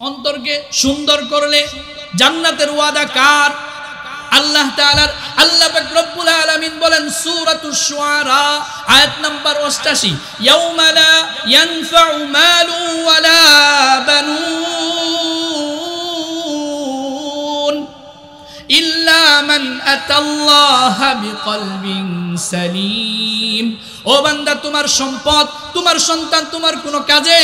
অন্তরকে সুন্দর করলে জান্নাতের ওয়াদা কার? আল্লাহ তাআলার। আল্লাহ পাক রব্বুল আলামিন বলেন সূরাতুশ শুআরা আয়াত নাম্বার 88, ইয়াউমা লা ইয়ানফাউ মালু ওয়ালা বানুন ইল্লা মান আতাল্লাহা বিকলবিন সালিম। ও বান্দা, তোমার সম্পদ, তোমার সন্তান তোমার কোনো কাজে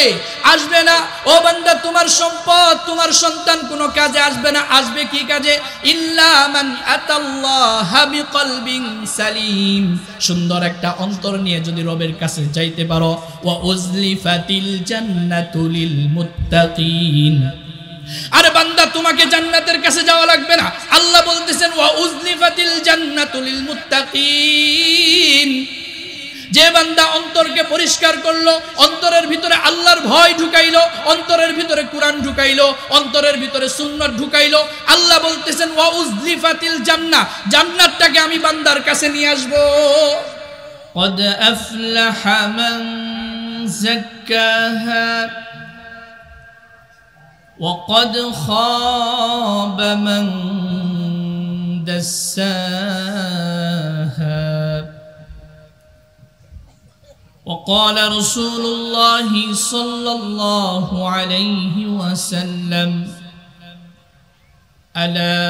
আসবে না। ও বান্দা, তোমার সম্পদ, তোমার সন্তান কোনো কাজে আসবে না। আসবে কি কাজে? ইল্লা মান আতাল্লাহা বিকলবিন সালিম। সুন্দর একটা অন্তর নিয়ে যদি রবের কাছে যাইতে পারো। ওয়া উজলিফাতিল জান্নাতু লিল মুত্তাকিন। আরে বান্দা, তোমাকে জান্নাতের কাছে যাওয়া লাগবে না। আল্লাহ বলতেছেন ওয়া উজলিফাতিল জান্নাতু লিল মুত্তাকিন। যে বান্দা অন্তরকে পরিষ্কার করলো, অন্তরের ভিতরে আল্লাহর ভয় ঢুকাইলো, অন্তরের ভিতরে কুরআন ঢুকাইলো, অন্তরের ভিতরে সুন্নাত ঢুকাইলো, আল্লাহ বলতেছেন ওয়া উজলিফাতিল জান্নাহ, জান্নাতটাকে আমি বান্দার কাছে নিয়ে আসব। قد أفلح من زكاها وقد خاب من دساها وقال رسول الله صلى الله عليه وسلم ألا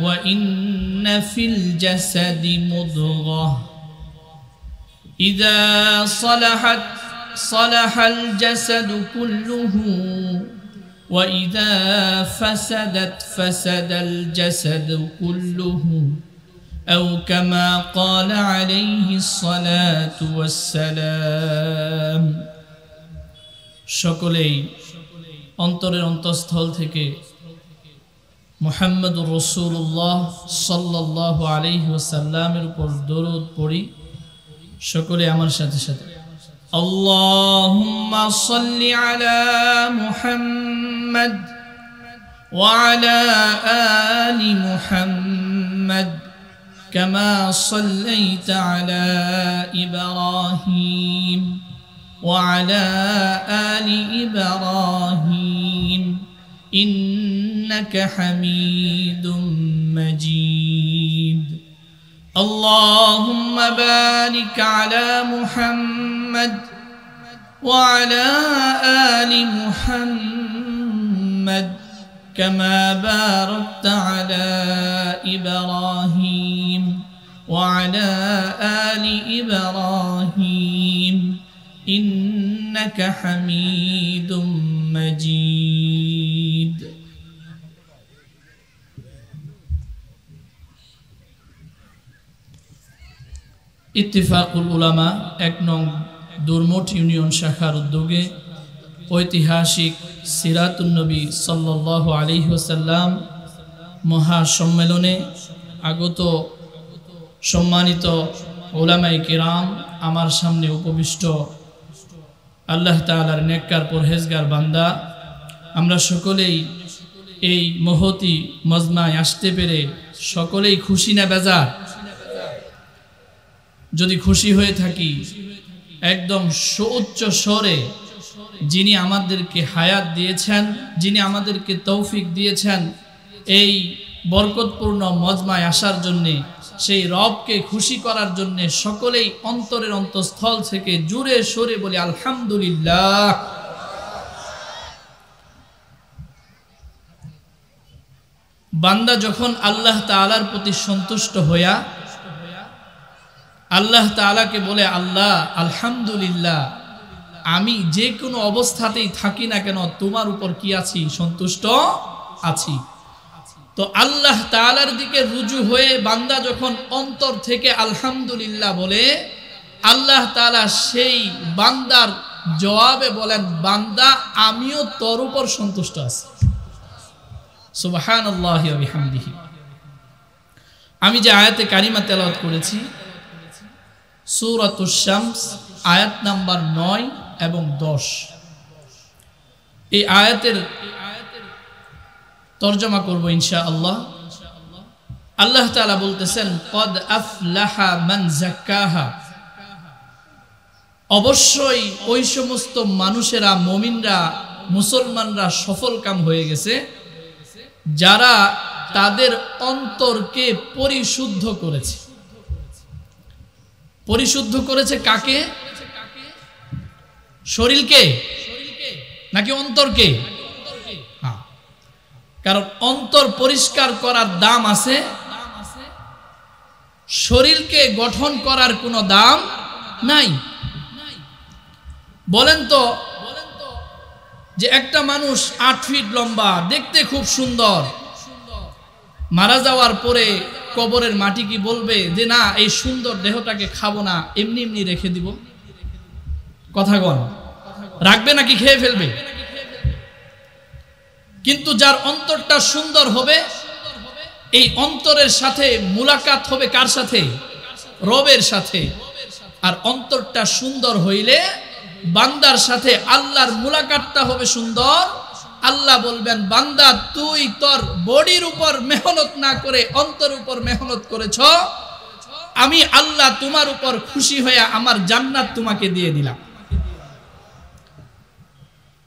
وإن في الجسد مضغة إذا صلحت صلح الجسد كله وإذا فسدت فسد الجسد كله أو كما قال عليه الصلاة والسلام। সকলেই অন্তরের অন্তঃস্থল থেকে মুহাম্মদুর রাসূলুল্লাহ সাল্লাল্লাহু আলাইহি ওয়াসাল্লামের উপর দরুদ পড়ি। সকলে আমার সাথে সাথে আল্লাহুম্মা সাল্লি আলা মুহাম্মদ ওয়া আলা আলি মুহাম্মদ كما صليت على إبراهيم وعلى آل إبراهيم إنك حميد مجيد اللهم بارك على محمد وعلى آل محمد كما باركت على إبراهيم وعلى آل إبراهيم إنك حميد مجيد। ইত্তেফাকুল উলামা ১ নং দুরমঠ ইউনিয়ন শাখার উদ্যোগে ঐতিহাসিক সিরাতুন নবী সাল্লাল্লাহু আলাইহি ওয়াসাল্লাম মহাসম্মেলনে আগত সম্মানিত উলামায়ে কিরাম, আমার সামনে উপবিষ্ট আল্লাহ তাআলার নেককার পরহেজগার বান্দা, আমরা সকলেই এই মহতি মজমায় আসতে পেরে সকলেই খুশি না বেজার? যদি খুশি হয়ে থাকি, একদম সুউচ্চ স্বরে যিনি আমাদেরকে হায়াত দিয়েছেন, যিনি আমাদেরকে তৌফিক দিয়েছেন এই বরকতপূর্ণ মজমায় আসার জন্যে, সেই রবকে খুশি করার জন্যে সকলেই অন্তরের অন্তঃস্থল থেকে জুড়ে সরে বলি আলহামদুলিল্লাহ। বান্দা যখন আল্লাহ তাআলার প্রতি সন্তুষ্ট হইয়া আল্লাহ তাআলাকে বলে আল্লাহ আলহামদুলিল্লাহ, আমি যে কোনো অবস্থাতেই থাকি না কেন তোমার উপর কি আছি? সন্তুষ্ট আছি। তো আল্লাহ তাআলার দিকে রুজু হয়ে বান্দা যখন অন্তর থেকে আলহামদুলিল্লাহ বলে, আল্লাহ তাআলা সেই বান্দার জবাবে বলেন, বান্দা আমিও তোর উপর সন্তুষ্ট আছি। সুবহানাল্লাহি ওয়া বিহামদিহি। আমি যে আয়াতে কারিমা তেলাওয়াত করেছি সূরাতুশ শামস আয়াত নাম্বার 9 এবং 10, এই আয়াতের তরজমা করব ইনশাআল্লাহ। আল্লাহ তাআলা বলতেছেন কদ আফলাহা মান যাক্কাহা, অবশ্যই ওই সমস্ত মানুষেরা, মুমিনরা মুসলমানরা সফল কাম হয়ে গেছে যারা তাদের অন্তরকে পরিশুদ্ধ করেছে। পরিশুদ্ধ করেছে কাকে? শরীরকে নাকি অন্তরকে? হ্যাঁ, কারণ অন্তর পরিষ্কার করার দাম আছে, শরীরকে গঠন করার কোনো দাম নাই। বলেন তো যে একটা মানুষ 8 ফিট লম্বা, দেখতে খুব সুন্দর, মারা যাওয়ার পরে কবরের মাটি কি বলবে যে না এই সুন্দর দেহটাকে খাবো না, এমনি এমনি রেখে দিব? কথা বল, রাখবে নাকি খেয়ে ফেলবে? কিন্তু যার অন্তরটা সুন্দর হবে, এই অন্তরের সাথে মুলাকাত হবে কার সাথে? রবের সাথে। আর অন্তরটা সুন্দর হইলে বান্দার সাথে আল্লাহর মুলাকাতটা হবে সুন্দর। আল্লাহ বলবেন, বান্দা তুই তোর বডির উপর মেহনত না করে অন্তর উপর মেহনত করেছ, আমি আল্লাহ তোমার উপর খুশি হয়ে আমার জান্নাত তোমাকে দিয়ে দিলাম।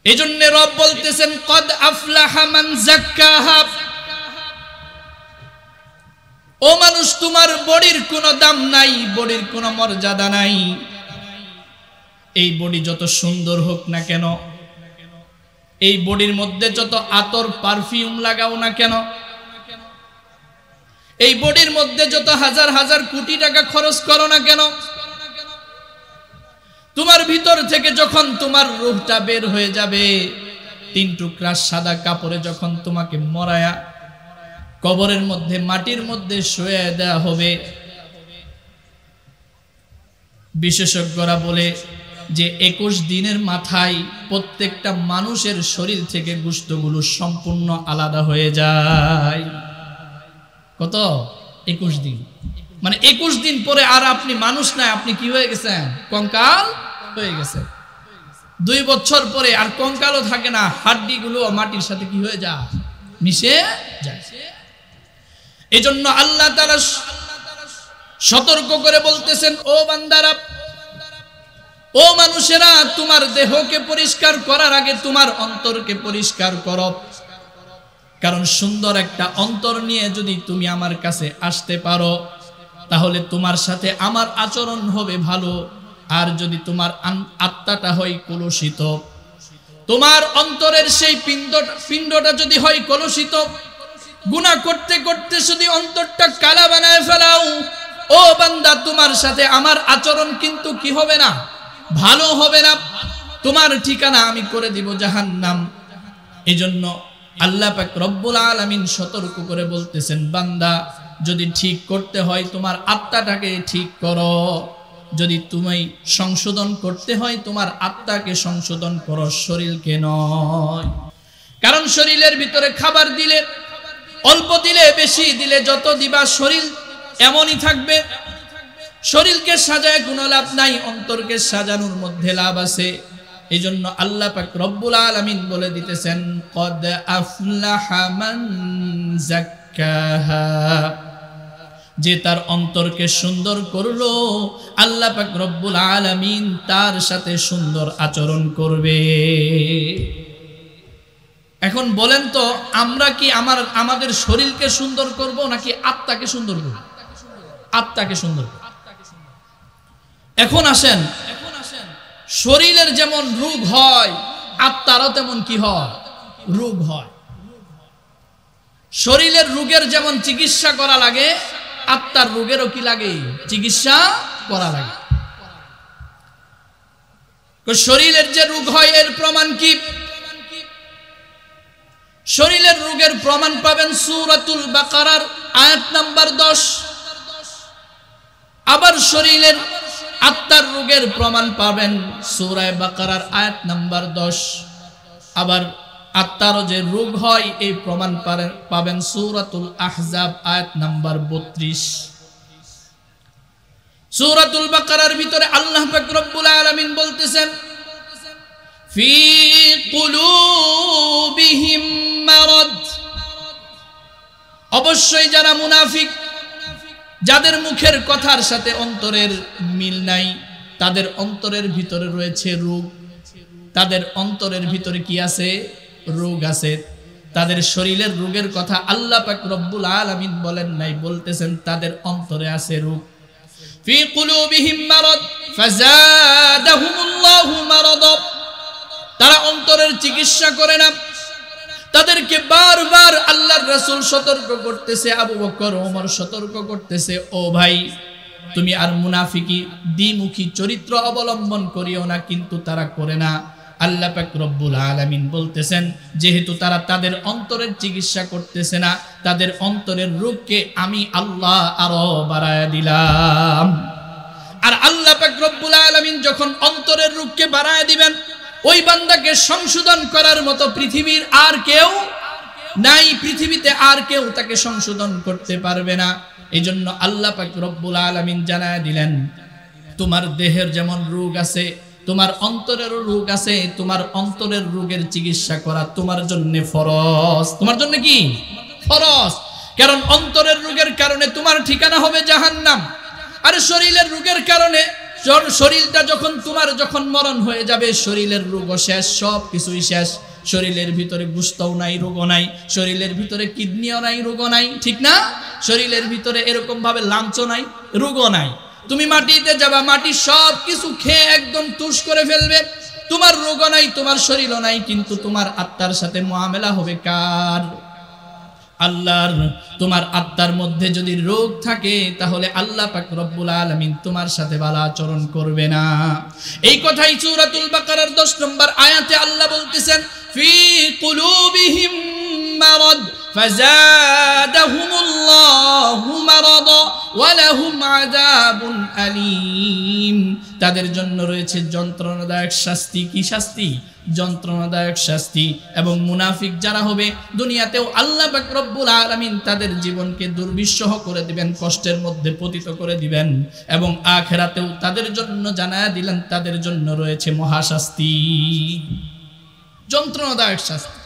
এজন্য রব বলতেছেন, কদ আফলাহা মান যাক্কাহা। ও মানুষ, তোমার বডির কোনো দাম নাই, বডির কোনো মর্যাদা নাই। এই বডি যত সুন্দর হোক না কেন, এই বডির মধ্যে যত আতর পারফিউম লাগাও না কেন, এই বডির মধ্যে যত হাজার হাজার কোটি টাকা খরচ করো না কেন, তোমার ভিতর থেকে যখন তোমার রূহটা বের হয়ে যাবে, 3 টুকরা সাদা কাপড়ে যখন তোমাকে মরায়া কবরের মধ্যে মাটির মধ্যে শুয়ে দেয়া হবে, বিশেষজ্ঞরা বলে যে 21 দিনের মাথায় প্রত্যেকটা মানুষের শরীর থেকে গোশতগুলো সম্পূর্ণ আলাদা হয়ে যায়। কত? 21 দিন। মানে 21 দিন পরে আর আপনি মানুষ নাই, আপনি কি হয়ে গেছেন? কঙ্কাল হয়ে গেছে। 2 বছর পরে আর কঙ্কালও থাকে না, হাড্ডিগুলো মাটির সাথে কি হয়ে যায়? মিশে যায়। এজন্য আল্লাহ তাআলা সতর্ক করে বলতেছেন, ও বান্দারা, ও মানুষেরা, তোমার দেহকে পরিষ্কার করার আগে তোমার অন্তরকে পরিষ্কার করো। কারণ সুন্দর একটা অন্তর নিয়ে যদি তুমি আমার কাছে আসতে পারো, তাহলে তোমার সাথে আমার আচরণ হবে ভালো। আর যদি তোমার আত্মাটা হয় কলুষিত, তোমার অন্তরের সেই পিণ্ডটা যদি হয় কলুষিত, গুনাহ করতে করতে যদি অন্তরটা কালা বানায় ফেলাও, ও বান্দা, তোমার সাথে আমার আচরণ কিন্তু কি হবে না? ভালো হবে না। তোমার ঠিকানা আমি করে দিব জাহান্নাম। এজন্য আল্লাহ পাক রব্বুল আলামিন সতর্ক করে বলতেছেন, বান্দা, যদি ঠিক করতে হয় তোমার আত্মাটাকে ঠিক করো, যদি তুমি সংশোধন করতে হয় তোমার আত্মাকে সংশোধন করো, শরীরকে নয়। কারণ শরীরের ভিতরে খাবার দিলে, অল্প দিলে বেশি দিলে, যত দিবা শরীর এমনই থাকবে। শরীরকে সাজায় কোনো লাভ নাই, অন্তরকে সাজানোর মধ্যে লাভ আছে। এই জন্য আল্লাহ পাক রব্বুল আলামিন বলে দিতেছেন, কদ আফলাহা মান যাক্কাহা। যে তার অন্তরকে সুন্দর করলো, আল্লাহ পাক রব্বুল আলামিন তার সাথে সুন্দর আচরণ করবে। এখন বলেন তো, আমরা কি আমাদের শরীরকে সুন্দর করব নাকি আত্মাকে সুন্দর করব? আত্মাকে সুন্দর করব। এখন আসেন, শরীরের যেমন রোগ হয়, আত্মারও তেমন কি হয়? রোগ হয়। শরীরের রোগের যেমন চিকিৎসা করা লাগে, আত্মার রোগেরও কি লাগে? চিকিৎসা করা লাগে। শরীরের যে রোগ হয় এর প্রমাণ কি? শরীরের রোগের প্রমাণ পাবেন সূরাতুল বাকারার আয়াত নাম্বার 10। আবার শরীরের আত্মার রোগের প্রমাণ পাবেন সূরা বাকারার আয়াত নাম্বার 10। আবার আত্মার যে রোগ হয় এই প্রমাণ পাবেন সূরাতুল আহজাব আয়াত নাম্বার 32। সূরাতুল বাকারার ভিতরে আল্লাহ পাক রব্বুল আলামিন বলতেছেন, ফি কুলুবিহিম মারাদ। অবশ্যই যারা মুনাফিক, যাদের মুখের কথার সাথে অন্তরের মিল নাই, তাদের অন্তরের ভিতরে রয়েছে রোগ। তাদের অন্তরের ভিতরে কি আছে? রোগ আছে। তাদের শরীরের রোগের কথা আল্লাহ পাক রব্বুল আলামিন বলেন নাই, বলতেছেন তাদের অন্তরে আছে রোগ। ফি কুলুবিহিম মারাদ ফাযাদাহুমুল্লাহু মারাদা। তারা অন্তরের চিকিৎসা করে না। তাদেরকে বারবার আল্লাহর রাসূল সতর্ক করতেছে, আবু বকর ওমর সতর্ক করতেছে, ও ভাই তুমি আর মুনাফিকি দ্বিমুখী চরিত্র অবলম্বন করিও না, কিন্তু তারা করে না। আল্লাহ পাক রব্বুল আলামিন বলতেছেন যেহেতু তারা তাদের অন্তরের চিকিৎসা করতেছে না, তাদের অন্তরের রোগকে আমি আল্লাহ আরো বাড়ায় দিলাম। আর আল্লাহ পাক রব্বুল আলামিন যখন অন্তরের রোগকে বাড়ায় দিবেন, ওই বান্দাকে সংশোধন করার মতো পৃথিবীর আর কেউ নাই, পৃথিবীতে আর কেউ তাকে সংশোধন করতে পারবে না। এই জন্য আল্লাহ পাক রব্বুল আলামিন জানায় দিলেন তোমার দেহের যেমন রোগ আছে, তোমার অন্তরেরও রোগ আছে। তোমার অন্তরের রোগের চিকিৎসা করা তোমার জন্য ফরজ। তোমার জন্য কি ফরজ? কারণ অন্তরের রোগের কারণে তোমার ঠিকানা হবে জাহান্নাম। আর শরীরের রোগের কারণে শরীরটা যখন মরণ হয়ে যাবে, শরীরের রোগও শেষ, সব কিছুই শেষ। শরীরের ভিতরে গোশতও নাই, রোগও নাই। শরীরের ভিতরে কিডনিও নাই, রোগও নাই, ঠিক না? শরীরের ভিতরে এরকম ভাবে লাঞ্চও নাই, রোগও নাই। তুমি মাটিতে যাবা, মাটি সব কিছু খেয়ে একদম তুষ করে ফেলবে। তোমার রোগও নাই, তোমার শরীরও নাই, কিন্তু তোমার আত্মার সাথে মুআমেলা হবে কার? আল্লাহর। তোমার আত্মার মধ্যে যদি রোগ থাকে তাহলে আল্লাহ পাক রব্বুল আলামিন তোমার সাথে ভালো আচরণ করবে না। এই কথাই সূরাতুল বাকারার 10 নম্বর আয়াতে আল্লাহ বলতেছেন ফি কুলুবিহিম মারাদ ফাযাদাহুমুল্লাহু মারাদা ওয়া লাহুম আযাবুন আলীম। তাদের জন্য রয়েছে যন্ত্রণাদায়ক শাস্তি। কি শাস্তি? যন্ত্রণাদায়ক শাস্তি। এবং মুনাফিক যারা হবে দুনিয়াতেও আল্লাহ পাক রব্বুল আলামিন তাদের জীবনকে দুর্বিষহ করে দিবেন, কষ্টের মধ্যে পতিত করে দিবেন। এবং আখিরাতেও তাদের জন্য জানায়া দিলেন তাদের জন্য রয়েছে মহাশাস্তি, যন্ত্রণাদায়ক শাস্তি।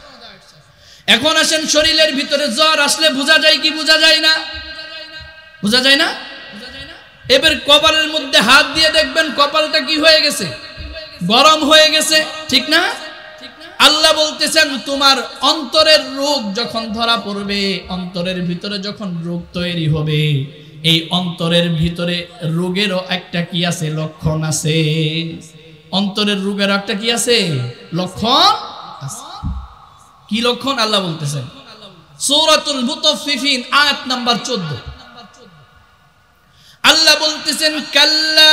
এখন আসেন, শরীরের ভিতরে জ্বর আসলে বোঝা যায় কি বোঝা যায় না? বোঝা যায় না? এবার কপালের মধ্যে হাত দিয়ে দেখবেন কপালটা কি হয়ে গেছে? গরম হয়ে গেছে, ঠিক না? আল্লাহ বলতেছেন তোমার অন্তরের রোগ যখন ধরা পড়বে, অন্তরের ভিতরে যখন রোগ তৈরি হবে, এই অন্তরের ভিতরে রোগেরও একটা কি আছে? লক্ষণ আছে। অন্তরের রোগের একটা কি আছে? লক্ষণ আছে। কি লক্ষণ? আল্লাহ বলতেছেন সূরাতুল মুতাফফিফিন আয়াত নাম্বার 14। আল্লাহ বলতেছেন কাল্লা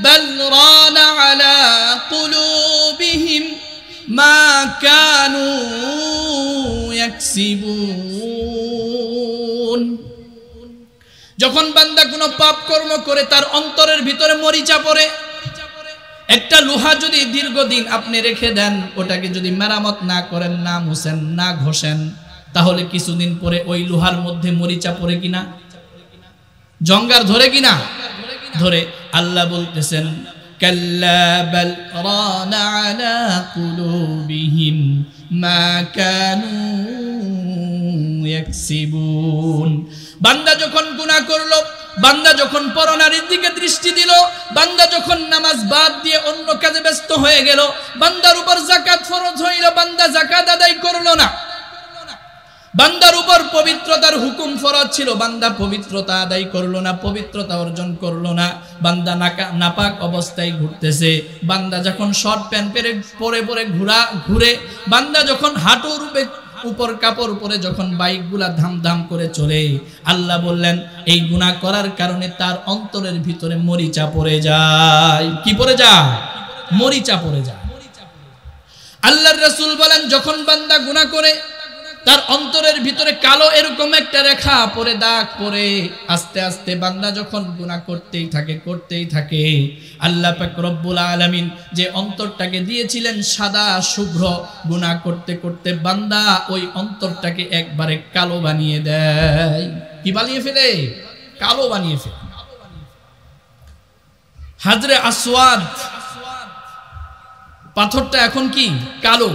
বাল রানা আলা কুলুবিহিম মা কানু ইয়াকসিবুন। যখন বান্দা কোনো পাপ কর্ম করে তার অন্তরের ভিতরে মরিচা পড়ে, একটা লোহা যদি দীর্ঘদিন আপনি রেখে দেন, ওটাকে যদি মেরামত না করেন, না মুছেন, না ঘষেন, তাহলে কিছুদিন পরে ওই লোহার মধ্যে মরিচা পড়ে কিনা? জঙ্গার ধরে কিনা? ধরে। আল্লাহ বলতেছেন কাল্লা বাল রানা আলা কুলুবিহিম মা কানু ইয়াকসিবুন। বান্দা যখন গুনাহ করলো, বান্দা যখন পরনারীর দিকে দৃষ্টি দিল, বান্দা যখন নামাজ বাদ দিয়ে অন্য কাজে ব্যস্ত হয়ে গেল, বান্দার উপর যাকাত ফরজ হইল, বান্দা যাকাত আদায় করলো না। বান্দার উপর পবিত্রতার হুকুম ফরজ ছিল, বান্দা পবিত্রতা আদায় করলো না, পবিত্রতা অর্জন করলো না। বান্দা নাপাক অবস্থায় ঘুরতেছে। বান্দা যখন শর্ট প্যান্ট পরে ঘুরে, বান্দা যখন হাঁটুর উপর কাপড় পরে যখন বাইকগুলা ধাম করে চলে, আল্লাহ বললেন এই গুনাহ করার কারণে তার অন্তরের ভিতরে মরিচা পড়ে যায়। কি পড়ে যায়? মরিচা পড়ে যায়। আল্লাহর রাসূল বলেন যখন বান্দা গুনাহ করে তার অন্তরের ভিতরে কালো এরকম একটা রেখা পড়ে, দাগ পড়ে, আস্তে আস্তে বান্দা যখন গুনাহ করতেই থাকে, আল্লাহ পাক রব্বুল আলামিন যে অন্তরটাকে দিয়েছিলেন সাদা শুভ্র, গুনাহ করতে করতে বান্দা ওই অন্তরটাকে একবারে কালো বানিয়ে দেয়। কি বানিয়ে ফেলে? কালো বানিয়ে ফেলে। হাজরে আসওয়াদ পাথরটা এখন কি? কালো।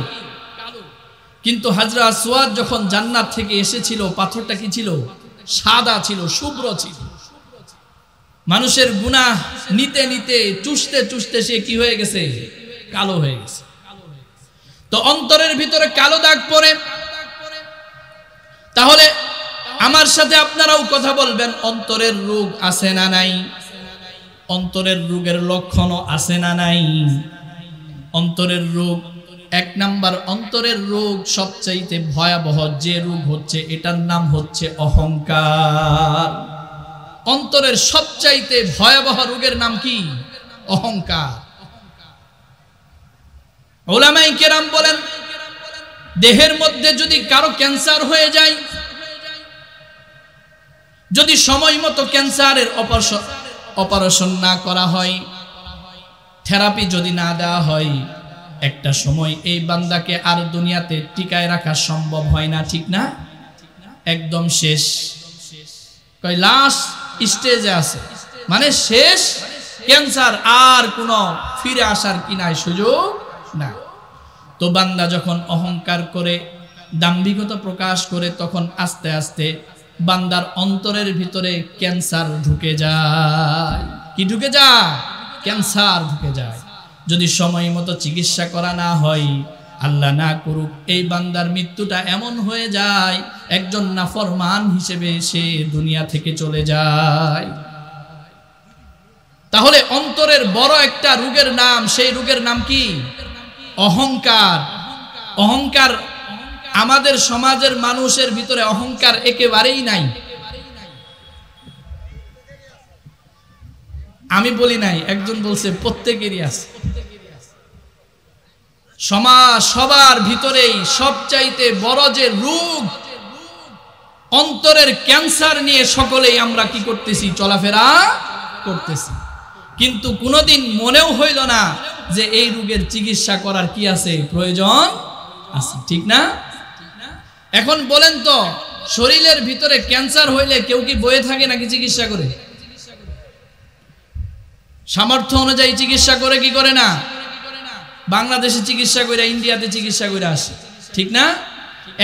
কিন্তু হাজরা আসওয়াদ যখন জান্নাত থেকে এসেছিল, পাথরটা কি ছিল? সাদা ছিল, শুভ্র ছিল। মানুষের গুনাহ নিতে নিতে চুষতে সে কি হয়ে গেছে? কালো হয়ে গেছে। তো অন্তরের ভিতরে কালো দাগ পড়ে, তাহলে আমার সাথে আপনারাও কথা বলবেন, অন্তরের রোগ আছে না নাই? অন্তরের রোগের লক্ষণও আছে না নাই? অন্তরের রোগ, এক নাম্বার অন্তরের রোগ সবচাইতে ভয়াবহ যে রোগ হচ্ছে, এটার নাম হচ্ছে অহংকার। অন্তরের সবচাইতে ভয়াবহ রোগের নাম কি? অহংকার। উলামায়ে কেরাম বলেন, দেহের মধ্যে যদি কারো ক্যান্সার হয়ে যায়, যদি সময় মতো ক্যান্সারের অপারেশন না করা হয়, থেরাপি যদি না দেওয়া হয়, একটা সময় এই বান্দাকে আর দুনিয়াতে টিকায় রাখা সম্ভব হয় না, ঠিক না? একদম শেষ, লাস্ট স্টেজে আছে, মানে শেষ ক্যান্সার, আর কোনো ফিরে আসার কি নাই, সুযোগ না। তো বান্দা যখন অহংকার করে, দাম্ভিকতা প্রকাশ করে, তখন আস্তে আস্তে বান্দার অন্তরের ভিতরে ক্যান্সার ঢুকে যায়। কি ঢুকে যায়? ক্যান্সার ঢুকে যায়। যদি সময় মতো চিকিৎসা করা না হয়, আল্লাহ না করুক, এই বান্দার মৃত্যুটা এমন হয়ে যায়, একজন নাফরমান হিসেবে সে দুনিয়া থেকে চলে যায়। তাহলে অন্তরের বড় একটা রোগের নাম, সেই রোগের নাম কি? অহংকার। অহংকার আমাদের সমাজের মানুষের ভিতরে অহংকার একেবারেই নাই। আমি বলি নাই, একজন বলছে প্রত্যেকেরই আছে। সমাজ সবার ভিতরেই সবচাইতে বড় যে রোগ, অন্তরের ক্যান্সার নিয়ে সকলেই আমরা কি করতেছি? চলাফেরা করতেছি, কিন্তু কোনোদিন মনেও হইল না যে এই রোগের চিকিৎসা করার কি আছে, প্রয়োজন আছে, ঠিক না? এখন বলেন তো, শরীরের ভিতরে ক্যান্সার হইলে কেউ কি বয়ে থাকে নাকি চিকিৎসা করে? সামর্থ্য অনুযায়ী চিকিৎসা করে কি করে না? বাংলাদেশে চিকিৎসা করে, ইন্ডিয়াতে চিকিৎসা করে আসে, ঠিক না?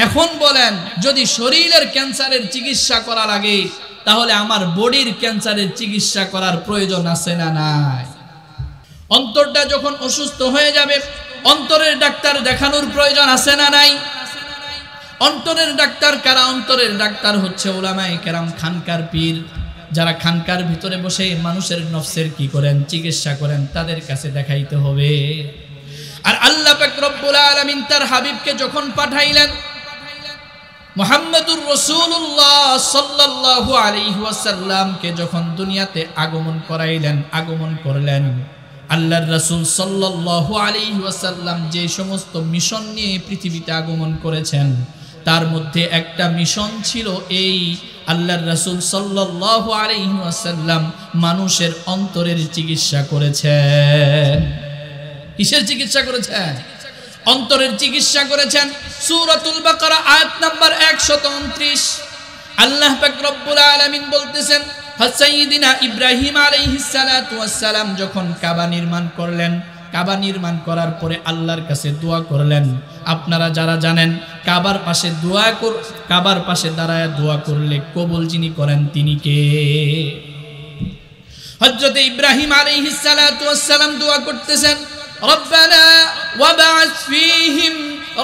এখন বলেন, যদি শরীরের ক্যান্সারের চিকিৎসা করা লাগে, তাহলে আমার বডির ক্যান্সারের চিকিৎসা করার প্রয়োজন আছে না নাই? অন্তরটা যখন অসুস্থ হয়ে যাবে, অন্তরের ডাক্তার দেখানোর প্রয়োজন আছে না নাই? অন্তরের ডাক্তার কারা? অন্তরের ডাক্তার হচ্ছে উলামায়ে কেরাম, খানকার পীর, যারা খানকার ভিতরে বসে মানুষের নফসের কি করেন, চিকিৎসা করেন, তাদের কাছে দেখাইতে হবে। আর আল্লাহ পাক রব্বুল আলামিন তার হাবিবকে যখন পাঠাইলেন, মুহাম্মদুর রাসূলুল্লাহ সাল্লাল্লাহু আলাইহি ওয়াসাল্লামকে যখন দুনিয়াতে আগমন করলেন, আল্লাহর রাসূল সাল্লাল্লাহু আলাইহি ওয়াসাল্লাম যে সমস্ত মিশন নিয়ে পৃথিবীতে আগমন করেছেন, তার মধ্যে একটা মিশন ছিল এই, আল্লাহর রাসূল সাল্লাল্লাহু আলাইহি ওয়াসাল্লাম মানুষের অন্তরের চিকিৎসা করেছেন। কিসের চিকিৎসা করেছেন? অন্তরের চিকিৎসা করেছেন। সূরাতুল বাকারা আয়াত নাম্বার 129 আল্লাহ পাক রব্বুল আলামিন বলতেছেন, সাইয়্যিদিনা ইব্রাহিম আলাইহিস সালাতু ওয়াস সালাম যখন কাবা নির্মাণ করলেন, কাবা নির্মাণ করার পরে আল্লাহর কাছে দোয়া করলেন। আপনারা যারা জানেন, কাবার পাশে দাঁড়ায় দোয়া করলে কবুল যিনি করেন তিনি কে? হযরত ইব্রাহিম আলাইহিস সালাতু ওয়াস সালাম দোয়া করতেছেন, রব্বানা ওয়াবআস ফীহিম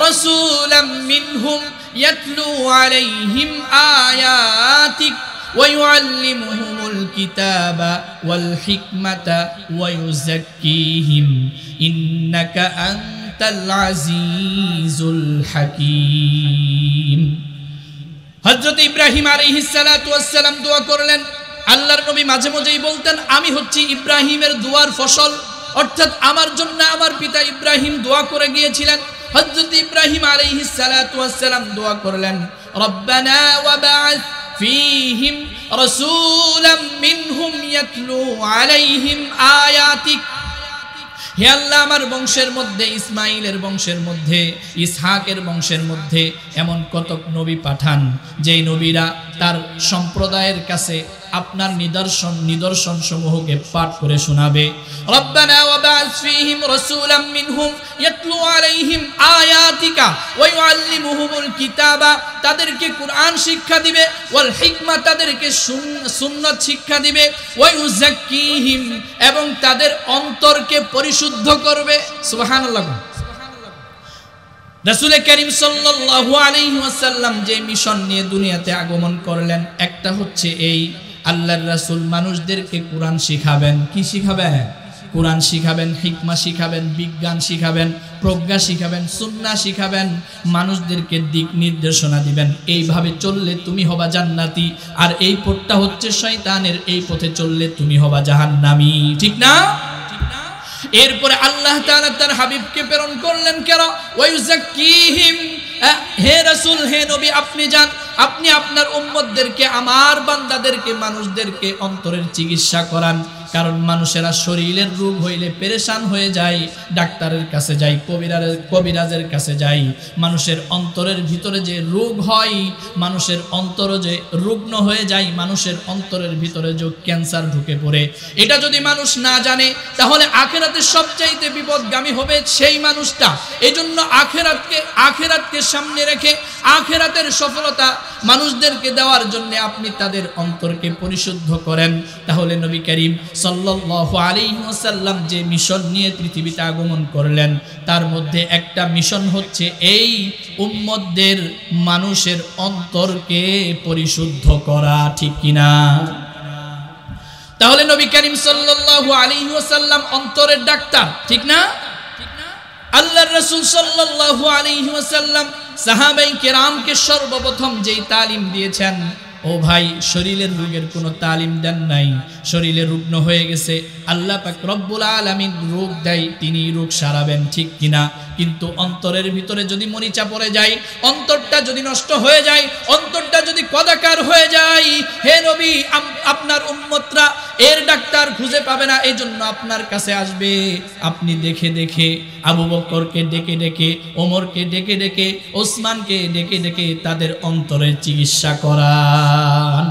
রাসূলাম মিনহুম ইয়াতলু আলাইহিম আয়াতিক ويعلمهم الكتاب والحكمة ويزكيهم إنك أنت العزيز الحكيم। হযরত ইব্রাহিম আলাইহিস সালাতু ওয়াস সালাম দোয়া করলেন। আল্লাহর নবী মাঝে মাঝেই বলতেন, আমি হচ্ছি ইব্রাহিমের দোয়ার ফসল, অর্থাৎ আমার জন্য আমার পিতা ইব্রাহিম দোয়া করে গিয়েছিলেন। হযরত ইব্রাহিম আলাইহিস সালাতু ওয়াস সালাম দোয়া করলেন, রব্বানা ওয়াবআস ফীহিম রাসূলাম মিনহুম ইয়াতলু আলাইহিম আয়াতিক। হে আল্লাহ, আমার বংশের মধ্যে, ইসমাইলের বংশের মধ্যে, ইসহাকের বংশের মধ্যে এমন কতক নবী পাঠান, যেই নবীরা তার সম্প্রদায়ের কাছে আপনার নিদর্শন সমূহকে পাঠ করে শোনাবে। রব্বানা ওয়াবআস ফীহিম রাসূলাম মিনহুম ইয়াতলু আলাইহিম আয়াতিকা ওয়া ইউআল্লিমুহুমুল কিতাবা, তাদেরকে কুরআন শিক্ষা দিবে, ওয়াল হিকমা, তাদেরকে সুন্নাত শিক্ষা দিবে, ওয়া ইউযাক্কিহিম, এবং তাদের অন্তরকে পরিশুদ্ধ করবে। সুবহানাল্লাহ। রাসূল করিম সাল্লাল্লাহু আলাইহি ওয়াসাল্লাম যে মিশন নিয়ে দুনিয়াতে আগমন করলেন, একটা হচ্ছে এই আল্লাহর রাসূল মানুষদেরকে কোরআন শিখাবেন। কি শিখাবেন? কোরআন শিখাবেন, হিকমা শিখাবেন, বিজ্ঞান শিখাবেন, প্রজ্ঞা শিখাবেন, সুন্নাহ শিখাবেন, মানুষদেরকে দিক নির্দেশনা দিবেন। এইভাবে চললে তুমি হবা জান্নাতি, আর এই পথটা হচ্ছে শয়তানের, এই পথে চললে তুমি হবা জাহান্নামী। ঠিক না? এরপরে আল্লাহ তাআলা তার হাবিবকে প্রেরণ করলেন কেন? ওয়ায়ুযাক্কিহিম, হে রাসূল, হে নবী, আপনি যান, আপনি আপনার উম্মতদেরকে, আমার বান্দাদেরকে, মানুষদেরকে অন্তরের চিকিৎসা করান। কারণ মানুষেরা শরীরের রোগ হইলে পেরেশান হয়ে যায়, ডাক্তারের কাছে যায়, কবিরাজের কাছে যায়। মানুষের অন্তরের ভিতরে যে রোগ হয়, মানুষের অন্তর যে রুগ্ন হয়ে যায়, মানুষের অন্তরের ভিতরে যে ক্যান্সার ঢুকে পড়ে, এটা যদি মানুষ না জানে তাহলে আখিরাতে সবচাইতে বিপদগামী হবে সেই মানুষটা। এই জন্য আখিরাতকে সামনে রেখে আখিরাতের সফলতা মানুষদেরকে দেওয়ার জন্য আপনি তাদের অন্তরকে পরিশুদ্ধ করেন। তাহলে নবী করিম সাল্লাল্লাহু আলাইহি ওয়াসাল্লাম যে মিশন নিয়ে পৃথিবীতে আগমন করলেন, তার মধ্যে একটা মিশন হচ্ছে এই উম্মতদের মানুষের অন্তরকে পরিশুদ্ধ করা। ঠিক কিনা? তাহলে নবী করিম সাল্লাল্লাহু আলাইহি ওয়াসাল্লাম অন্তরের ডাক্তার। ঠিক না? আল্লাহর রাসূল সাল্লাল্লাহু আলাইহি ওয়াসাল্লাম সাহাবায়ে কেরামকে সর্বপ্রথম যেই তালিম দিয়েছেন, ও ভাই, শরীরের রোগের কোনো তালিম দেন নাই। শরীরে রুগ্ন হয়ে গেছে, আল্লাহ পাক রব্বুল আলামিন রোগ দেয়, তিনি রোগ সারাবেন। ঠিক কিনা? কিন্তু অন্তরের ভিতরে যদি মরিচা পড়ে যায়, অন্তরটা যদি নষ্ট হয়ে যায়, অন্তরটা যদি কদাকার হয়ে যায়, হে নবী, আপনার উম্মতরা এর ডাক্তার খুঁজে পাবে না, এই জন্য আপনার কাছে আসবে। আপনি দেখে দেখে আবু বকরকে ডেকে ডেকে, ওমরকে ডেকে ডেকে, ওসমানকে ডেকে ডেকে তাদের অন্তরের চিকিৎসা করান।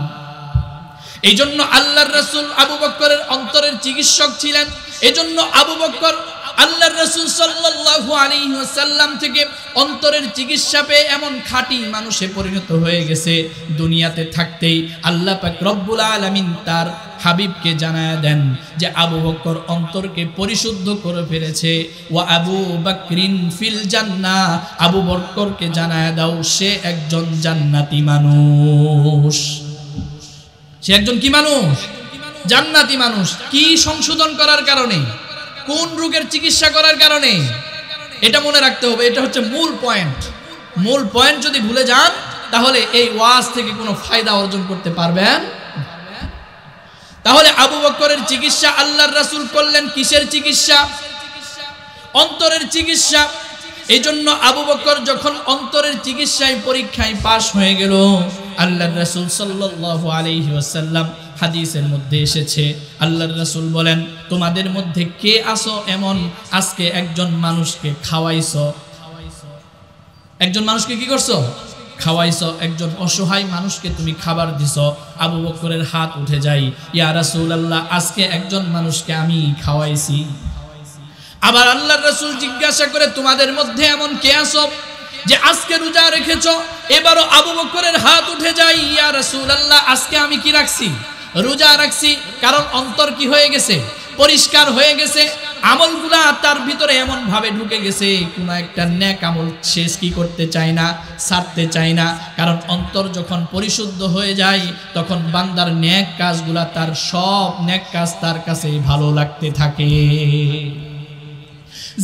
এই জন্য আল্লাহর রাসূল আবু বকরের অন্তরের চিকিৎসক ছিলেন। এই জন্য আবু বকর আল্লাহর রাসূল সাল্লাল্লাহু আলাইহি ওয়াসাল্লাম থেকে অন্তরের চিকিৎসা পেয়ে এমন খাঁটি মানুষে পরিণত হয়ে গেছে, দুনিয়াতে থাকতেই আল্লাহ পাক রব্বুল আলামিন তার হাবিবকে জানায়া দেন যে আবু বকর অন্তরকে পরিশুদ্ধ করে ফেলেছে। ওয়া আবু বকরিন ফিল জান্নাহ, আবু বকরকে জানায়া দাও সে একজন জান্নাতি মানুষ। সে একজন কি মানুষ? জান্নাতি মানুষ। কি সংশোধন করার কারণে? কোন রোগের চিকিৎসা করার কারণে? এটা মনে রাখতে হবে। এটা হচ্ছে মূল পয়েন্ট। মূল পয়েন্ট যদি ভুলে যান তাহলে এই ওয়াজ থেকে কোনো ফায়দা অর্জন করতে পারবেন। তাহলে আবু বকরের চিকিৎসা আল্লাহর রাসূল করলেন কিসের চিকিৎসা? অন্তরের চিকিৎসা। এই জন্য আবু বকর যখন অন্তরের চিকিৎসায় পরীক্ষায় পাশ হয়ে গেল, আল্লাহর রাসূল সাল্লাল্লাহু আলাইহি ওয়াসাল্লাম, হাদিসের মধ্যে এসেছে, আল্লাহর রাসূল বলেন, তোমাদের মধ্যে কে আসো এমন আজকে একজন মানুষকে খাওয়াইছো? একজন মানুষকে কি করছো? খাওয়াইছো। একজন অসহায় মানুষকে তুমি খাবার দিছো। আবু বকরের হাত উঠে যায়, ইয়া রাসূলুল্লাহ, আজকে একজন মানুষকে আমি খাওয়াইছি। আবার আল্লাহর রাসূল জিজ্ঞাসা করে, তোমাদের মধ্যে এমন কে আসো যে আজকে রোজা রেখেছো? এবারও আবু বকরের হাত উঠে যায়, ইয়া রাসূলুল্লাহ, আজকে আমি কি রাখছি? রোজা রাখছি। কারণ অন্তর কি হয়ে গেছে? পরিষ্কার হয়ে গেছে। আমলগুলা তার ভিতরে এমন ভাবে ঢুকে গেছে, কোনো একটা নেক আমল শেষ কি করতে চায় না, ছাড়তে চায় না। কারণ অন্তর যখন পরিশুদ্ধ হয়ে যায় তখন বান্দার নেক কাজগুলা, তার সব নেক কাজ তার কাছে ভালো লাগতে থাকে।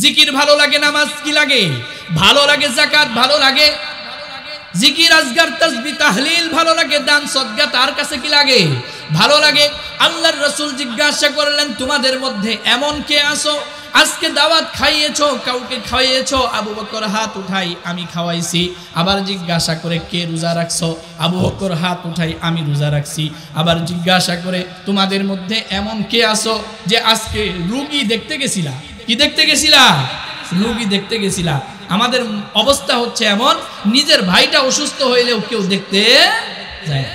জিকির ভালো লাগে, নামাজ কি লাগে? ভালো লাগে। যাকাত ভালো লাগে, জিকির আজগার তাসবিহ তাহলিল ভালো লাগে, দান সদকা তার কাছে কি লাগে? ভালো লাগে। আল্লাহর রাসূল জিজ্ঞাসা করলেন, তোমাদের মধ্যে এমন কে আসো আজকে দাওয়াত খাইয়েছো, কাউকে খাইয়েছো? আবু বকর হাত উঠাই, আমি খাওয়াইছি। আবার জিজ্ঞাসা করে, কে রোজা রাখছো? আবু বকর হাত উঠাই, আমি রোজা রাখছি। আবার জিজ্ঞাসা করে, তোমাদের মধ্যে এমন কে আসো যে আজকে রোগী দেখতে গেছিলা? কি দেখতে গেছিলা? রোগী দেখতে গেছিলা। আমাদের অবস্থা হচ্ছে এমন, নিজের ভাইটা অসুস্থ হইলেও কেউ দেখতে যায়।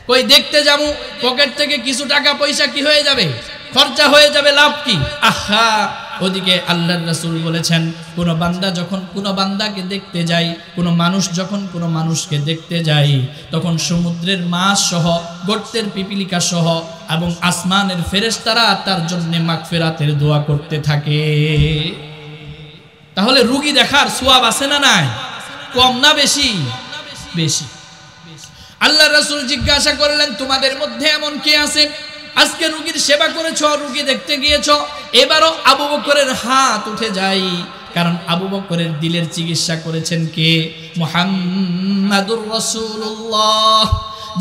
কই দেখতে যাবো, পকেট থেকে কিছু টাকা পয়সা কি হয়ে যাবে? খরচা হয়ে যাবে, লাভ কি? আহা, ওদিকে আল্লাহর রাসূল বলেছেন, কোন বান্দা যখন কোন বান্দাকে দেখতে যায়, কোন মানুষ যখন কোন মানুষকে দেখতে যায়, তখন সমুদ্রের মাছ সহ, গর্তের পিপিলিকা সহ এবং আসমানের ফেরেশতারা তার জন্য মাগফিরাতের দোয়া করতে থাকে। তাহলে রোগী দেখার সওয়াব আছে না নাই? কম না বেশি? বেশি। আল্লাহ রাসূল জিজ্ঞাসা করলেন, তোমাদের মধ্যে এমন কে আছে আজকে রোগীর সেবা করেছো, রোগী দেখতে গিয়েছো? এবারও আবু বকরের হাত উঠে যায়, কারণ আবু বকরের দিলের চিকিৎসা করেছেন কে? মুহাম্মাদুর রাসূলুল্লাহ।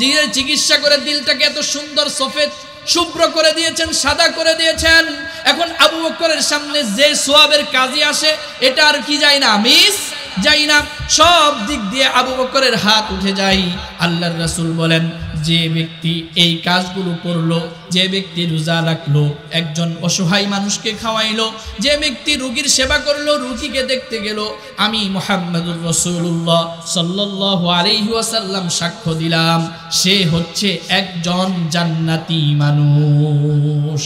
দিলের চিকিৎসা করে দিলটাকে এত সুন্দর সফেদ শুভ্র করে দিয়েছেন, সাদা করে দিয়েছেন। এখন আবু বকরের সামনে যে সওয়াবের কাজই আসে এটা আর কি যায় না, মিস যায় না। সব দিক দিয়ে আবু বকরের হাত উঠে যায়। আল্লাহর রাসূল বলেন, যে ব্যক্তি এই কাজগুলো করলো, যে ব্যক্তি রোজা রাখলো, একজন অসহায় মানুষকে খাওয়াইলো, যে ব্যক্তি রোগীর সেবা করলো, রোগীকে দেখতে গেল, আমি মুহাম্মাদুর রাসূলুল্লাহ সাল্লাল্লাহু আলাইহি ওয়াসাল্লাম সাক্ষ্য দিলাম, সে হচ্ছে একজন জান্নাতি মানুষ।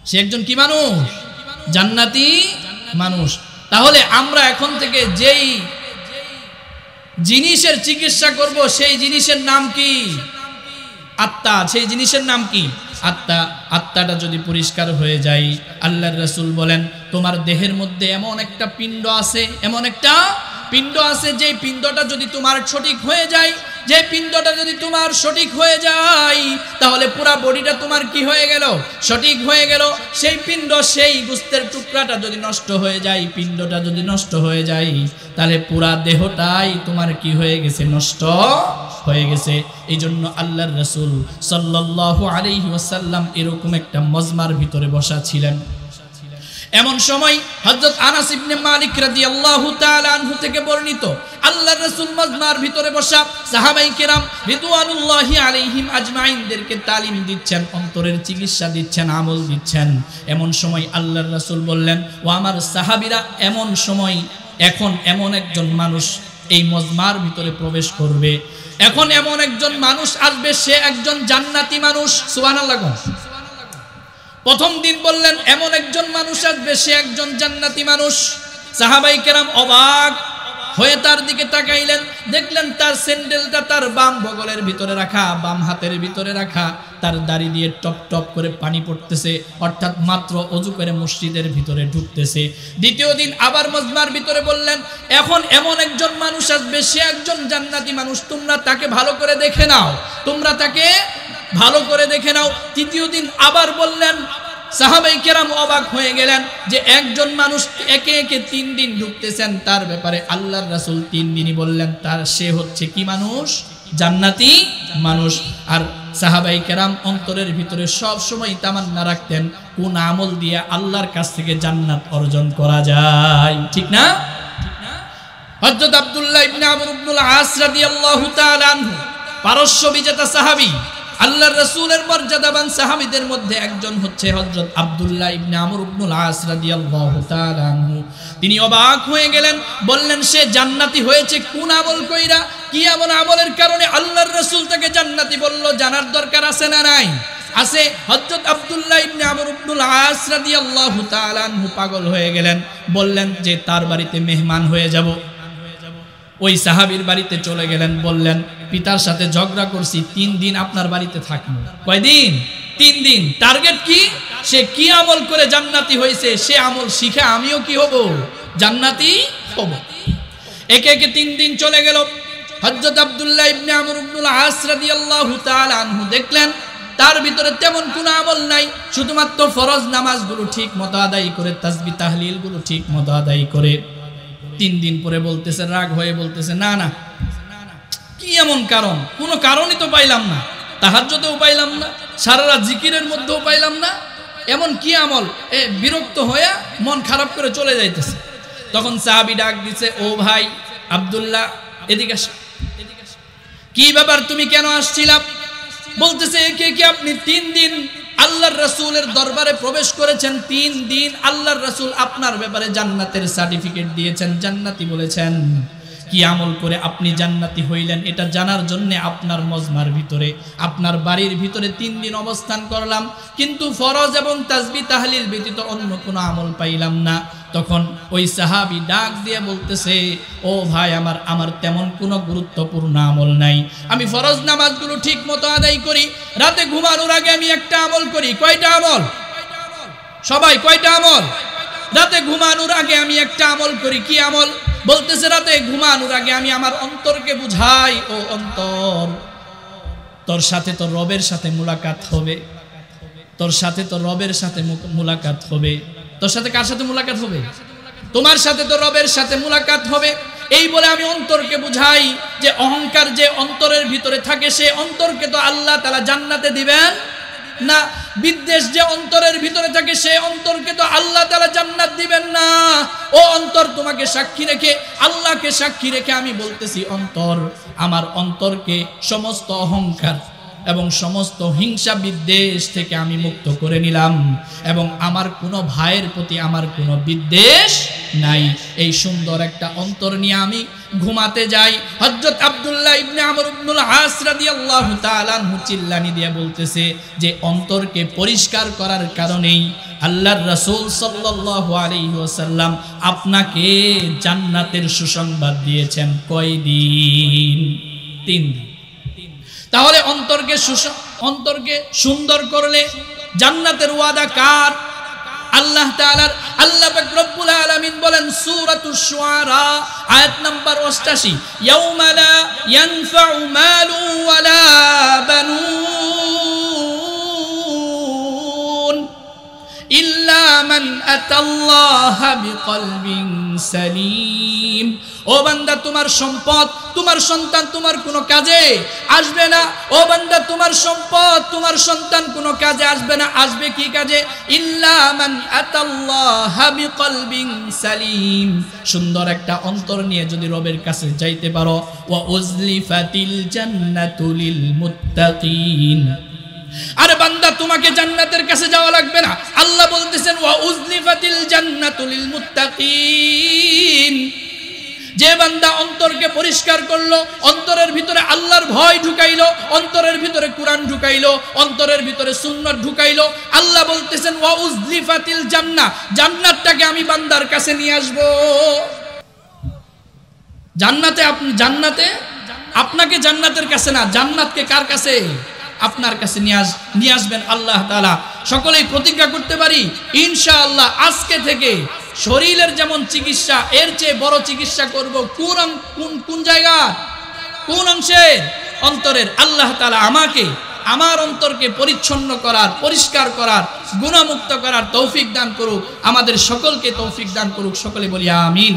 সে একজন কি মানুষ? জান্নাতি মানুষ। তাহলে আমরা এখন থেকে যেই জিনিসের চিকিৎসা করব সেই জিনিসের নাম কি? আত্মা। সেই জিনিসের নাম কি? আত্মা। আত্মাটা যদি পরিষ্কার হয়ে যায়, আল্লাহর রাসূল বলেন, তোমার দেহের মধ্যে এমন একটা পিণ্ড আছে, এমন একটা পিণ্ড আছে, যে পিণ্ডটা যদি তোমার সঠিক হয়ে যায়, যে পিণ্ডটা যদি তোমার সঠিক হয়ে যায়, তাহলে পুরা বডিটা তোমার কি হয়ে গেল? সঠিক হয়ে গেল। সেই পিণ্ড, সেই গোস্তের টুকরাটা যদি নষ্ট হয়ে যায়, পিণ্ডটা যদি নষ্ট হয়ে যায়, তাহলে পুরা দেহটাই তোমার কি হয়ে গেছে? নষ্ট হয়ে গেছে। এই জন্য আল্লাহর রাসূল সাল্লাল্লাহু আলাইহি ওয়াসাল্লাম এরকম একটা মজমার ভিতরে বসা ছিলেন। এমন সময় হযরত আনাস ইবনে মালিক রাদিয়াল্লাহু তাআলা আনহু থেকে বর্ণিত, আল্লাহর রাসূল মজমার ভিতরে বসা সাহাবায়ে কেরাম রিদওয়ানুল্লাহি আলাইহিম আজমাইনদেরকে তালিম দিচ্ছেন, অন্তরের চিকিৎসা দিচ্ছেন, আমল দিচ্ছেন। এমন সময় আল্লাহর রাসূল বললেন, ও আমার সাহাবীরা, এমন সময় এখন এমন একজন মানুষ এই মজমার ভিতরে প্রবেশ করবে, এখন এমন একজন মানুষ আসবে, সে একজন জান্নাতি মানুষ। সুবহানাল্লাহ। প্রথম দিন বললেন এমন একজন মানুষ আসবে, সে একজন জান্নাতি মানুষ। সাহাবায়ে কেরাম অবাক হয়ে তার দিকে তাকাইলেন, দেখলেন তার স্যান্ডেলটা তার বাম বগলের ভিতরে রাখা, বাম হাতের ভিতরে রাখা, তার দাড়ি দিয়ে টপ টপ করে পানি পড়তেছে, অর্থাৎ মাত্র ওযু করে মসজিদের ভিতরে ঢুকতেছে। দ্বিতীয় দিন আবার মজমার ভিতরে বললেন, এখন এমন একজন মানুষ আসবে, সে একজন জান্নাতি মানুষ, তোমরা তাকে ভালো করে দেখে নাও, তোমরা তাকে ভালো করে দেখে নাও। তৃতীয় দিন আবার বললেন, সাহাবায়ে কেরাম অবাক হয়ে গেলেন যে একজন মানুষ একে একে 3 দিন ঢুকতেছেন, তার ব্যাপারে আল্লাহর রাসূল 3 দিনই বললেন তার সে হচ্ছে কি মানুষ? জান্নাতি মানুষ। আর সাহাবায়ে কেরাম অন্তরের ভিতরে সব সময় তামান্না রাখতেন, কোন আমল দিয়ে আল্লাহর কাছ থেকে জান্নাত অর্জন করা যায়, ঠিক না? হযরত আব্দুল্লাহ ইবনে আমর ইবনুল আস রাদিয়াল্লাহু তাআলা আনহু পারস্য বিজেতা সাহাবী, আল্লাহর রাসূলের মর্যাদাবান সাহাবীদের মধ্যে একজন হচ্ছে হযরত আব্দুল্লাহ ইবনে আমর ইবনুল আস রাদিয়াল্লাহু তাআলা আনহু। তিনি অবাক হয়ে গেলেন, বললেন সে জান্নাতি হয়েছে কোন আমল কইরা, কি এমন আমলের কারণে আল্লাহর রাসূল তাকে জান্নাতি বলল? জানার দরকার আছে না নাই? আছে। হযরত আব্দুল্লাহ ইবনে আমর ইবনুল আস রাদিয়াল্লাহু তাআলা আনহু পাগল হয়ে গেলেন, বললেন যে তার বাড়িতে মেহমান হয়ে যাব। ওই সাহাবীর বাড়িতে চলে গেলেন, বললেন পিতার সাথে ঝগড়া করছি, 3 দিন আপনার বাড়িতে থাকবো। কয়দিন? 3 দিন। টার্গেট কি? সে কি আমল করে জান্নাতি হয়েছে, সে আমল শিখে আমিও কি হব? জান্নাতি হব। একে একে 3 দিন চলে গেল। হযরত আব্দুল্লাহ ইবনে আমর ইবনুল আস রাদিয়াল্লাহু তাআলা আনহু দেখলেন তার ভিতরে তেমন কোনো আমল নাই, শুধুমাত্র ফরজ নামাজগুলো ঠিক মতো আদায় করে, তাসবিহ তাহলিলগুলো ঠিক মতো আদায় করে। 3 দিন পরে বলতেছে, রাগ হয়ে বলতেছে, না না, কি এমন কারণ? কোনো কারণই তো পাইলাম না, তাহাজ্জুদেও পাইলাম না, সারা রাত জিকিরের মধ্যেও পাইলাম না, এমন কি আমল? বিরক্ত হয়ে মন খারাপ করে চলে যাইতেছে। তখন সাহাবী ডাক দিছে, ও ভাই আব্দুল্লাহ, এদিকে আসো। কি ব্যাপার, তুমি কেন আসছিলা? বলতেছে, একে একে আপনি 3 দিন আল্লাহর রাসূলের দরবারে প্রবেশ করেছেন, 3 দিন আল্লাহর রাসূল আপনার ব্যাপারে জান্নাতের সার্টিফিকেট দিয়েছেন, জান্নাতি বলেছেন। কি আমল করে আপনি জান্নাতি হইলেন এটা জানার জন্য আপনার মজমার ভিতরে, আপনার বাড়ির ভিতরে 3 দিন অবস্থান করলাম, কিন্তু ফরজ এবং তাসবিহ তাহলিল ব্যতীত অন্য কোনো আমল পাইলাম না। তখন ওই সাহাবী ডাক দিয়ে বলতেছে, ও ভাই আমার তেমন কোনো গুরুত্বপূর্ণ আমল নাই, আমি ফরজ নামাজগুলো ঠিক মতো আদায় করি, রাতে ঘুমানোর আগে আমি একটা আমল করি। কয়টা আমল? সবাই কয়টা আমল? রাতে ঘুমানোর আগে আমি একটা আমল করি। কি আমল? বলতেছে রাতে ঘুমানোর আগে আমি আমার অন্তরকে বুঝাই, ও অন্তর, তোর সাথে তোর রবের সাথে মুলাকাত হবে, তোর সাথে তোর রবের সাথে মুলাকাত হবে। তোর সাথে কার সাথে মুলাকাত হবে? তোমার সাথে তোর রবের সাথে মুলাকাত হবে। এই বলে আমি অন্তরকে বুঝাই যে অহংকার যে অন্তরের ভিতরে থাকে, সে অন্তরকে তো আল্লাহ তাআলা জান্নাতে দিবেন না। বিদ্বেষ যে অন্তরের ভিতরে থাকে, সে অন্তরকে তো আল্লাহ তাআলা জান্নাত দিবেন না। ও অন্তর, তোমাকে সাক্ষী রেখে, আল্লাহকে সাক্ষী রেখে আমি বলতেছি, অন্তর, আমার অন্তরকে সমস্ত অহংকার এবং সমস্ত হিংসা বিদ্বেষ থেকে আমি মুক্ত করে নিলাম, এবং আমার কোনো ভাইয়ের প্রতি আমার কোনো বিদ্বেষ নাই। এই সুন্দর একটা অন্তর নিয়ে আমি ঘুমাতে যাই। হযরত আব্দুল্লাহ ইবনে আমর ইবনুল আস রাদিয়াল্লাহু তাআলা আনহু চিল্লানি দিয়ে বলতেছে যে অন্তরকে পরিষ্কার করার কারণেই আল্লাহর রাসূল সাল্লাল্লাহু আলাইহি ওয়াসাল্লাম আপনাকে জান্নাতের সুসংবাদ দিয়েছেন। কয়দিন? 3 দিন। তাহলে অন্তরকে সুন্দর করলে জান্নাতের ওয়াদা কার? আল্লাহ তাআলার। আল্লাহ পাক রব্বুল আলামিন বলেন সূরাতুশ শুআরা আয়াত নাম্বার 88, ইয়াউমা লা ইয়ানফাউ মালু ওয়ালা বানুন ইল্লা মান আতাল্লাহা বিকলবিন সালিম। ও বান্দা, তোমার সম্পদ, তোমার সন্তান তোমার কোনো কাজে আসবে না। ও বান্দা, তোমার সম্পদ, তোমার সন্তান কোনো কাজে আসবে না। আসবে কি কাজে? ইল্লা মান আতাল্লাহা বিকলবিন সালিম। সুন্দর একটা অন্তর নিয়ে যদি রবের কাছে যাইতে পারো। ওয়া উজলিফাতিল জান্নাতু লিল মুত্তাকিন। আরে বান্দা, তোমাকে জান্নাতের কাছে যাওয়া লাগবে না। আল্লাহ বলতেছেন ওয়া উজলিফাতিল জান্নাতু লিল মুত্তাকিন। যে বান্দা অন্তরকে পরিষ্কার করলো, অন্তরের ভিতরে আল্লাহর ভয় ঢুকাইলো, অন্তরের ভিতরে কোরআন ঢুকাইলো, অন্তরের ভিতরে সুন্নাত ঢুকাইলো, আল্লাহ বলতেছেন ওয়া উজলিফাতিল জান্নাহ, জান্নাতটাকে আমি বান্দার কাছে নিয়ে আসব। জান্নাতে আপনাকে জান্নাতের কাছে না, জান্নাতকে কার কাছে? আপনার কাছে নিয়ে আসবেন আল্লাহ তাআলা। সকলেই প্রতিজ্ঞা করতে পারি ইনশাআল্লাহ আজকে থেকে শরীরের যেমন চিকিৎসা, এর চেয়ে বড় চিকিৎসা করব। কোন জায়গা, কোন অংশের? অন্তরের। আল্লাহ তাআলা আমাকে আমার অন্তরকে পরিচ্ছন্ন করার, পরিষ্কার করার, গুনাহমুক্ত করার তৌফিক দান করুক। আমাদের সকলকে তৌফিক দান করুক। সকলে বলি আমিন।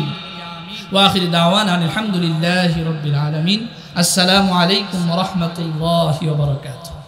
ওয়া আখিরু দাওয়ানা আলহামদুলিল্লাহি রাব্বিল আলামিন। আসসালামু আলাইকুম ওয়া রাহমাতুল্লাহি ওয়া বারাকাতুহু।